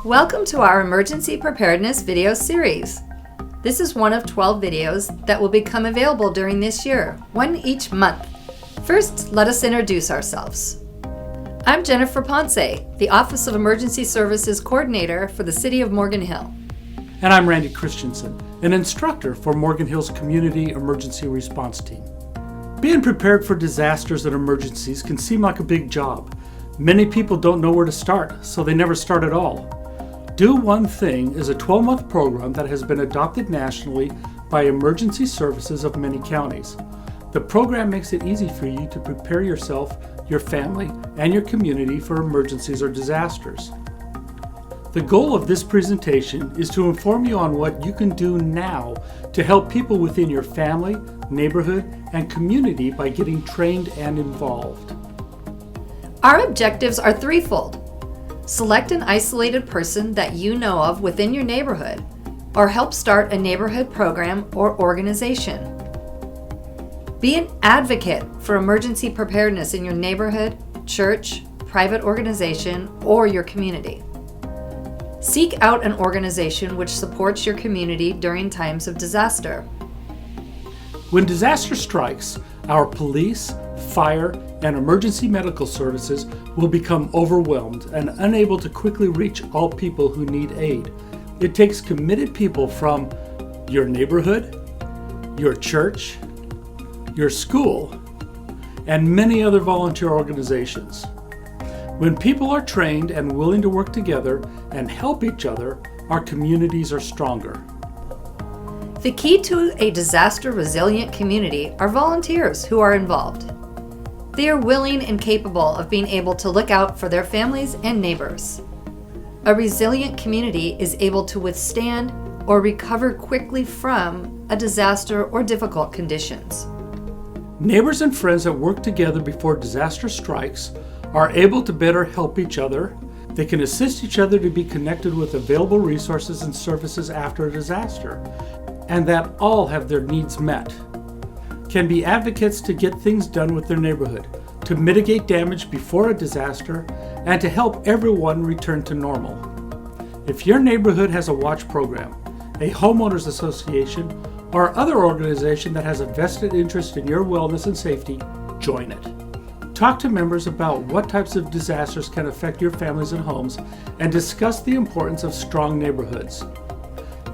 Welcome to our Emergency Preparedness video series. This is one of 12 videos that will become available during this year, one each month. First, let us introduce ourselves. I'm Jennifer Ponce, the Office of Emergency Services Coordinator for the City of Morgan Hill. And I'm Randy Christensen, an instructor for Morgan Hill's Community Emergency Response Team. Being prepared for disasters and emergencies can seem like a big job. Many people don't know where to start, so they never start at all. Do One Thing is a 12-month program that has been adopted nationally by emergency services of many counties. The program makes it easy for you to prepare yourself, your family, and your community for emergencies or disasters. The goal of this presentation is to inform you on what you can do now to help people within your family, neighborhood, and community by getting trained and involved. Our objectives are threefold. Select an isolated person that you know of within your neighborhood, or help start a neighborhood program or organization. Be an advocate for emergency preparedness in your neighborhood, church, private organization, or your community. Seek out an organization which supports your community during times of disaster. When disaster strikes, our police, fire, and emergency medical services will become overwhelmed and unable to quickly reach all people who need aid. It takes committed people from your neighborhood, your church, your school, and many other volunteer organizations. When people are trained and willing to work together and help each other, our communities are stronger. The key to a disaster-resilient community are volunteers who are involved. They are willing and capable of being able to look out for their families and neighbors. A resilient community is able to withstand or recover quickly from a disaster or difficult conditions. Neighbors and friends that work together before disaster strikes are able to better help each other. They can assist each other to be connected with available resources and services after a disaster, and that all have their needs met. Can be advocates to get things done with their neighborhood, to mitigate damage before a disaster, and to help everyone return to normal. If your neighborhood has a watch program, a homeowners association, or other organization that has a vested interest in your wellness and safety, join it. Talk to members about what types of disasters can affect your families and homes, and discuss the importance of strong neighborhoods.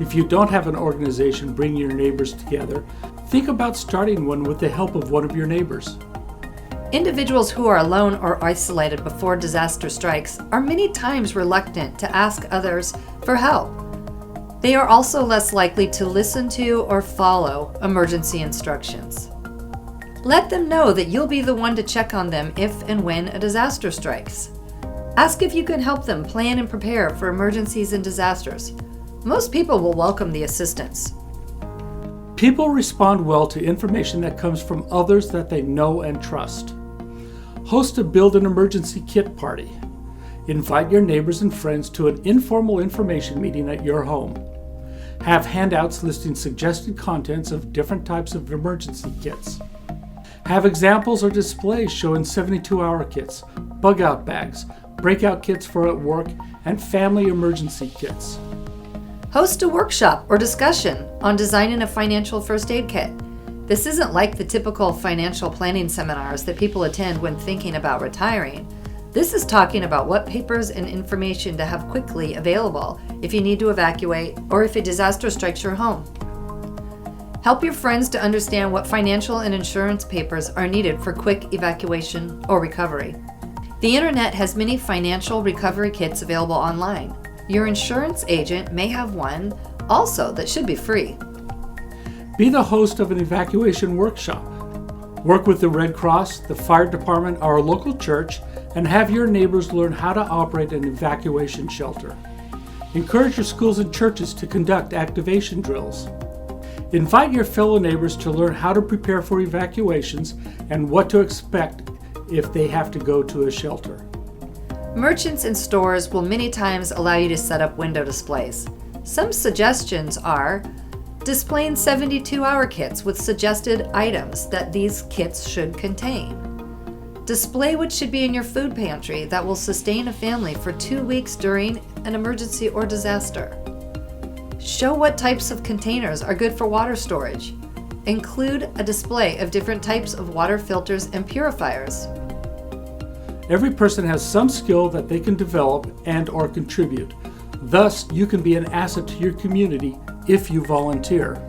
If you don't have an organization bringing your neighbors together, think about starting one with the help of one of your neighbors. Individuals who are alone or isolated before disaster strikes are many times reluctant to ask others for help. They are also less likely to listen to or follow emergency instructions. Let them know that you'll be the one to check on them if and when a disaster strikes. Ask if you can help them plan and prepare for emergencies and disasters. Most people will welcome the assistance. People respond well to information that comes from others that they know and trust. Host a Build an Emergency Kit party. Invite your neighbors and friends to an informal information meeting at your home. Have handouts listing suggested contents of different types of emergency kits. Have examples or displays showing 72-hour kits, bug-out bags, breakout kits for at work, and family emergency kits. Host a workshop or discussion on designing a financial first aid kit. This isn't like the typical financial planning seminars that people attend when thinking about retiring. This is talking about what papers and information to have quickly available if you need to evacuate or if a disaster strikes your home. Help your friends to understand what financial and insurance papers are needed for quick evacuation or recovery. The internet has many financial recovery kits available online. Your insurance agent may have one also that should be free. Be the host of an evacuation workshop. Work with the Red Cross, the fire department, or a local church, and have your neighbors learn how to operate an evacuation shelter. Encourage your schools and churches to conduct activation drills. Invite your fellow neighbors to learn how to prepare for evacuations and what to expect if they have to go to a shelter. Merchants and stores will many times allow you to set up window displays. Some suggestions are displaying 72-hour kits with suggested items that these kits should contain. Display what should be in your food pantry that will sustain a family for 2 weeks during an emergency or disaster. Show what types of containers are good for water storage. Include a display of different types of water filters and purifiers. Every person has some skill that they can develop and/or contribute. Thus, you can be an asset to your community if you volunteer.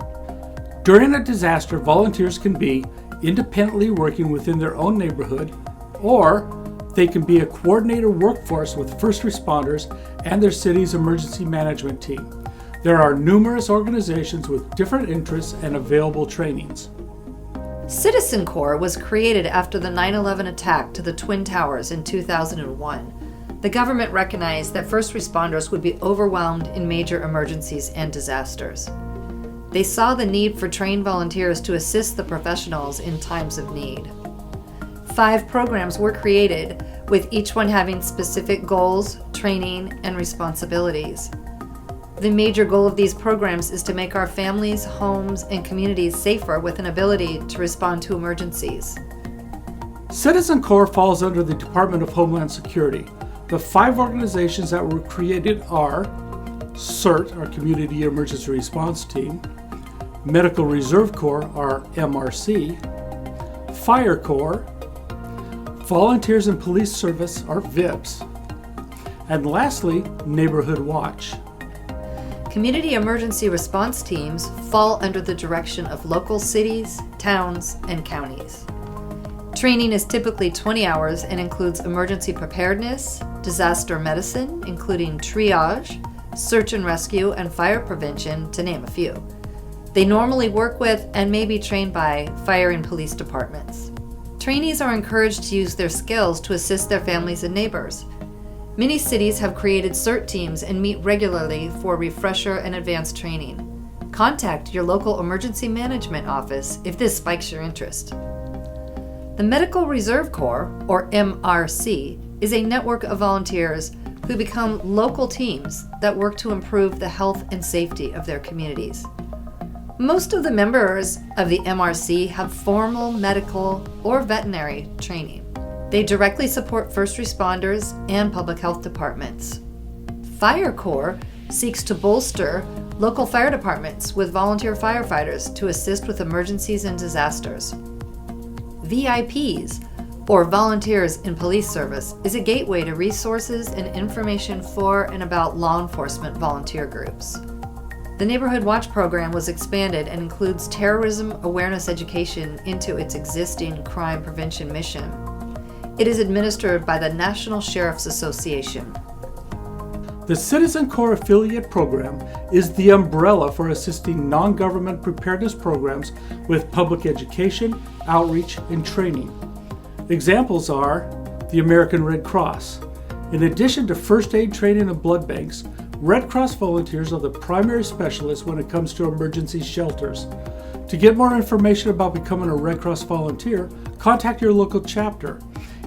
During a disaster, volunteers can be independently working within their own neighborhood, or they can be a coordinator workforce with first responders and their city's emergency management team. There are numerous organizations with different interests and available trainings. Citizen Corps was created after the 9/11 attack to the Twin Towers in 2001. The government recognized that first responders would be overwhelmed in major emergencies and disasters. They saw the need for trained volunteers to assist the professionals in times of need. 5 programs were created, with each one having specific goals, training, and responsibilities. The major goal of these programs is to make our families, homes, and communities safer with an ability to respond to emergencies. Citizen Corps falls under the Department of Homeland Security. The 5 organizations that were created are CERT, our Community Emergency Response Team, Medical Reserve Corps, our MRC, Fire Corps, Volunteers and Police Service, our VIPS, and lastly, Neighborhood Watch. Community emergency response teams fall under the direction of local cities, towns, and counties. Training is typically 20 hours and includes emergency preparedness, disaster medicine, including triage, search and rescue, and fire prevention, to name a few. They normally work with and may be trained by fire and police departments. Trainees are encouraged to use their skills to assist their families and neighbors. Many cities have created CERT teams and meet regularly for refresher and advanced training. Contact your local emergency management office if this spikes your interest. The Medical Reserve Corps, or MRC, is a network of volunteers who become local teams that work to improve the health and safety of their communities. Most of the members of the MRC have formal medical or veterinary training. They directly support first responders and public health departments. Fire Corps seeks to bolster local fire departments with volunteer firefighters to assist with emergencies and disasters. VIPs, or Volunteers in Police Service, is a gateway to resources and information for and about law enforcement volunteer groups. The Neighborhood Watch program was expanded and includes terrorism awareness education into its existing crime prevention mission. It is administered by the National Sheriff's Association. The Citizen Corps Affiliate Program is the umbrella for assisting non-government preparedness programs with public education, outreach, and training. Examples are the American Red Cross. In addition to first aid training and blood banks, Red Cross volunteers are the primary specialists when it comes to emergency shelters. To get more information about becoming a Red Cross volunteer, contact your local chapter.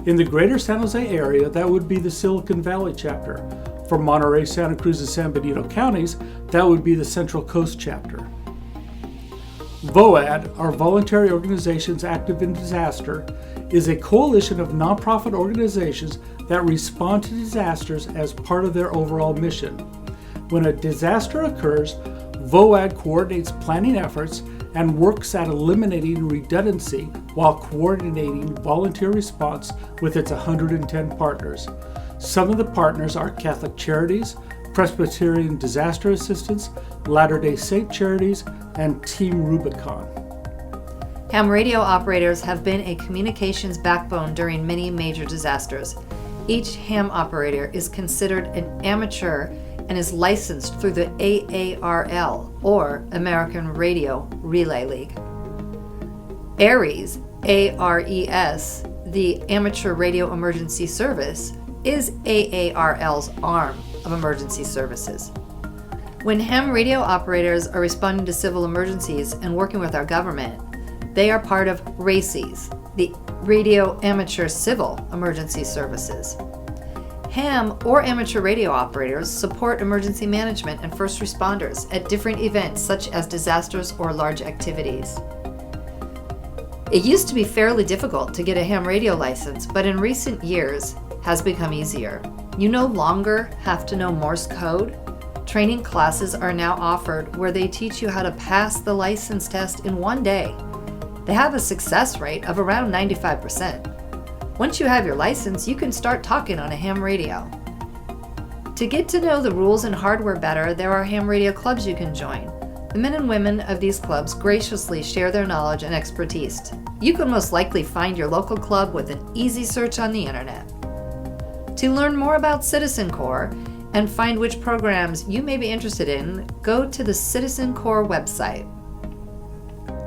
In the greater San Jose area, that would be the Silicon Valley chapter. For Monterey, Santa Cruz, and San Benito counties, that would be the Central Coast chapter. VOAD, our Voluntary Organizations Active in Disaster, is a coalition of nonprofit organizations that respond to disasters as part of their overall mission. When a disaster occurs, VOAD coordinates planning efforts and works at eliminating redundancy while coordinating volunteer response with its 110 partners. Some of the partners are Catholic Charities, Presbyterian Disaster Assistance, Latter-day Saint Charities, and Team Rubicon. Ham radio operators have been a communications backbone during many major disasters. Each ham operator is considered an amateur and is licensed through the AARL, or American Radio Relay League. ARES, ARES, the Amateur Radio Emergency Service, is AARL's arm of emergency services. When ham radio operators are responding to civil emergencies and working with our government, they are part of RACES, the Radio Amateur Civil Emergency Services. Ham or amateur radio operators support emergency management and first responders at different events such as disasters or large activities. It used to be fairly difficult to get a ham radio license, but in recent years has become easier. You no longer have to know Morse code. Training classes are now offered where they teach you how to pass the license test in one day. They have a success rate of around 95%. Once you have your license, you can start talking on a ham radio. To get to know the rules and hardware better, there are ham radio clubs you can join. The men and women of these clubs graciously share their knowledge and expertise. You can most likely find your local club with an easy search on the internet. To learn more about Citizen Corps and find which programs you may be interested in, go to the Citizen Corps website.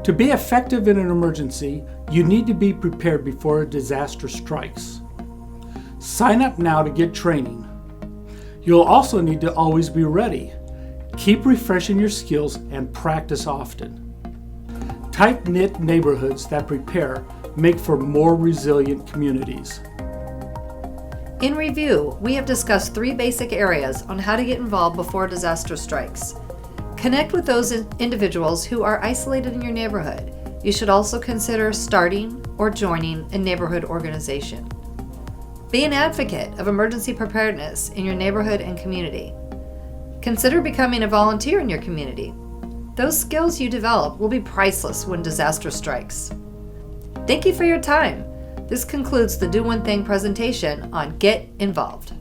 To be effective in an emergency, you need to be prepared before a disaster strikes. Sign up now to get training. You'll also need to always be ready. Keep refreshing your skills and practice often. Tight-knit neighborhoods that prepare make for more resilient communities. In review, we have discussed 3 basic areas on how to get involved before disaster strikes. Connect with those individuals who are isolated in your neighborhood. You should also consider starting or joining a neighborhood organization. Be an advocate of emergency preparedness in your neighborhood and community. Consider becoming a volunteer in your community. Those skills you develop will be priceless when disaster strikes. Thank you for your time. This concludes the Do One Thing presentation on Get Involved.